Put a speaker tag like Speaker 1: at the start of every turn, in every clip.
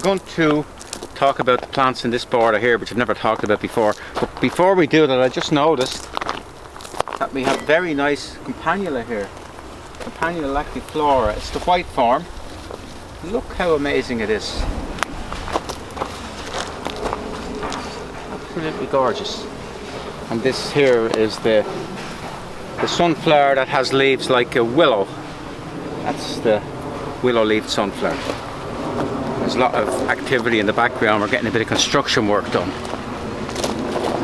Speaker 1: going to talk about the plants in this border here, which I've never talked about before. But before we do that, I just noticed that we have very nice Campanula here. Campanula lactiflora. It's the white form. Look how amazing it is. Absolutely gorgeous. And this here is the sunflower that has leaves like a willow. That's the willow-leaved sunflower. There's a lot of activity in the background. We're getting a bit of construction work done.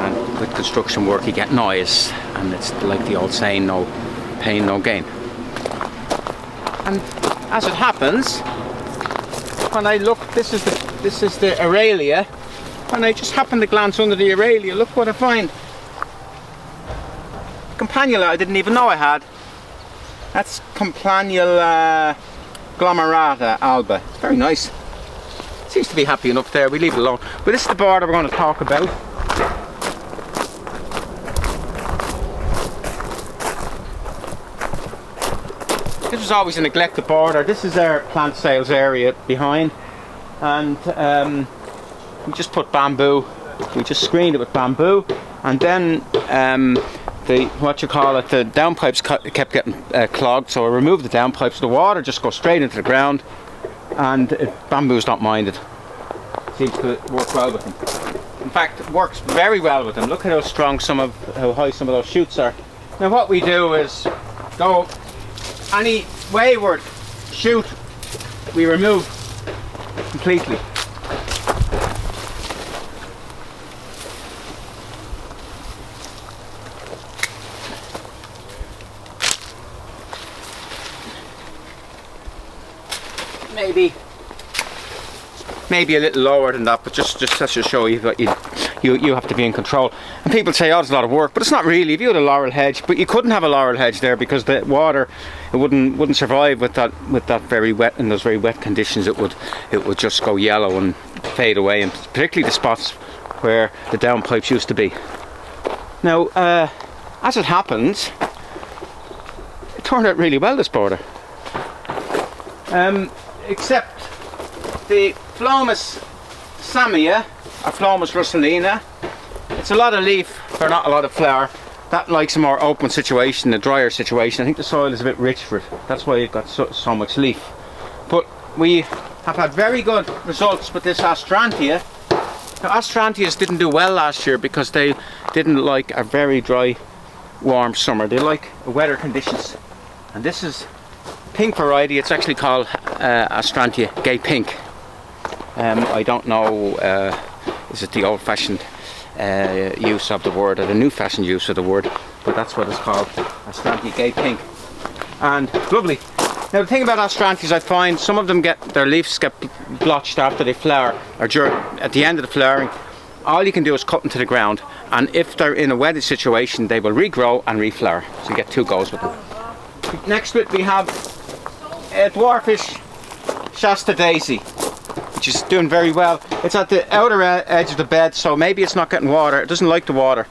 Speaker 1: And with construction work you get noise. And it's like the old saying, no pain, no gain. And as it happens, when I look, this is the Aralia. When I just happen to glance under the Aralia, look what I find. Campanula I didn't even know I had. That's Campanula glomerata alba. It's very nice. Seems to be happy enough there. We leave it alone. But this is the border we're going to talk about. This was always a neglected border. This is our plant sales area behind, and we just put bamboo. We just screened it with bamboo, and then the downpipes kept getting clogged. So I removed the downpipes. The water just goes straight into the ground, and bamboo's not minded. Seems to work well with them. In fact, it works very well with them. Look at how strong how high some of those shoots are. Now what we do is go. Any wayward shoot we remove completely. Maybe a little lower than that, but just to show you that you have to be in control. And people say, oh, it's a lot of work, but it's not really. If you had a laurel hedge, but you couldn't have a laurel hedge there because the water it wouldn't survive with that very wet, in those very wet conditions. It would just go yellow and fade away, and particularly the spots where the downpipes used to be. Now, as it happens, it turned out really well, this border. Except the Phlomis Samia, or Phlomis russeliana, it's a lot of leaf for not a lot of flower. That likes a more open situation, a drier situation. I think the soil is a bit rich for it. That's why you've got so much leaf. But we have had very good results with this Astrantia. Now, Astrantias didn't do well last year because they didn't like a very dry, warm summer. They like wetter conditions. And this is pink variety. It's actually called Astrantia Gay Pink. I don't know, is it the old-fashioned use of the word or the new-fashioned use of the word, but that's what it's called, Astrantia Gay Pink. And lovely. Now the thing about Astrantias, I find some of them their leaves get blotched after they flower, or at the end of the flowering. All you can do is cut them to the ground, and if they're in a wetted situation, they will regrow and reflower. So you get two goes with them. Next to it we have a dwarfish Shasta daisy, which is doing very well. It's at the outer edge of the bed, so maybe it's not getting water. It doesn't like the water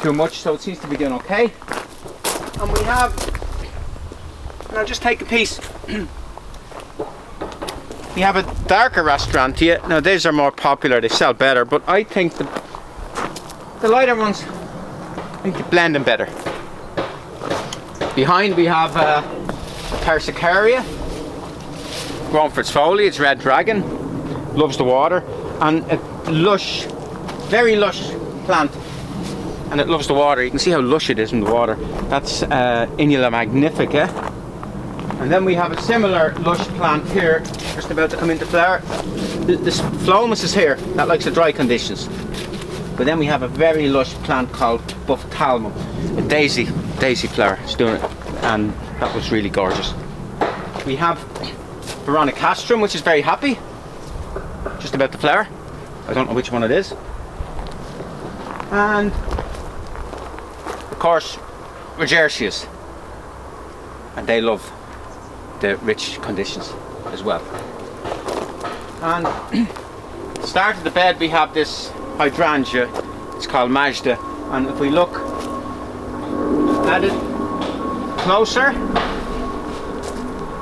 Speaker 1: too much, so it seems to be doing okay. And we have, and I'll just take a piece. We have a darker Astrantia. Now these are more popular, they sell better, but I think the lighter ones, I think they blend them better. Behind we have Persicaria, grown for its foliage, Red Dragon, loves the water, and a lush, very lush plant, and it loves the water. You can see how lush it is in the water. That's Inula magnifica. And then we have a similar lush plant here, just about to come into flower. This Phlomis is here, that likes the dry conditions. But then we have a very lush plant called Buphthalmum, a daisy flower. It's doing it, and that was really gorgeous. We have Veronicastrum, which is very happy, just about to flower. I don't know which one it is. And of course Rodgersias, and they love the rich conditions as well. And at the start of the bed we have this Hydrangea. It's called Masja, and if we look at it closer,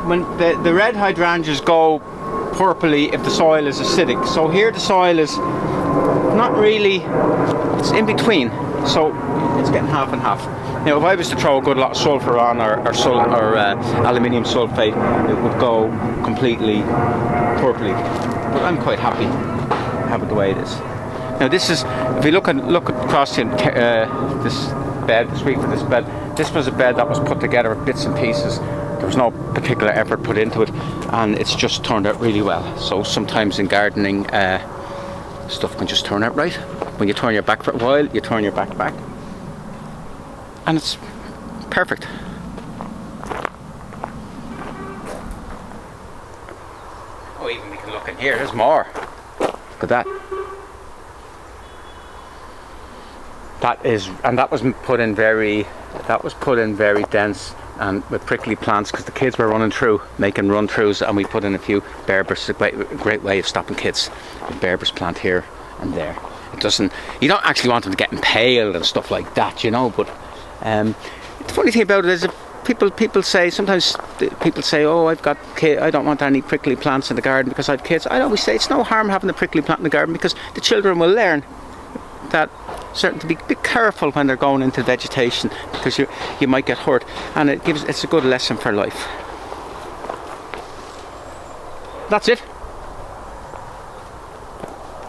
Speaker 1: when the red hydrangeas go purpley if the soil is acidic. So here the soil is not really, it's in between, so it's getting half and half. Now if I was to throw a good lot of sulphur on or aluminium sulphate, it would go completely purpley, but I'm quite happy have it the way it is. Now this is, if you look across this bed, the sweep of this bed, this was a bed that was put together with bits and pieces. There was no particular effort put into it, and it's just turned out really well. So sometimes in gardening, stuff can just turn out right. When you turn your back for a while, you turn your back, and it's perfect. Oh, even we can look in here, there's more. Look at that. That was put in very dense and with prickly plants, because the kids were running through, making run-throughs, and we put in a few Berberis. It's a great way of stopping kids. The Berberis plant here and there. It doesn't, you don't actually want them to get impaled and stuff like that, you know, but the funny thing about it is, people say, sometimes people say, oh, I've got kids, I don't want any prickly plants in the garden because I have kids. I always say it's no harm having a prickly plant in the garden, because the children will learn that to be careful when they're going into vegetation, because you might get hurt, and it's a good lesson for life. That's it.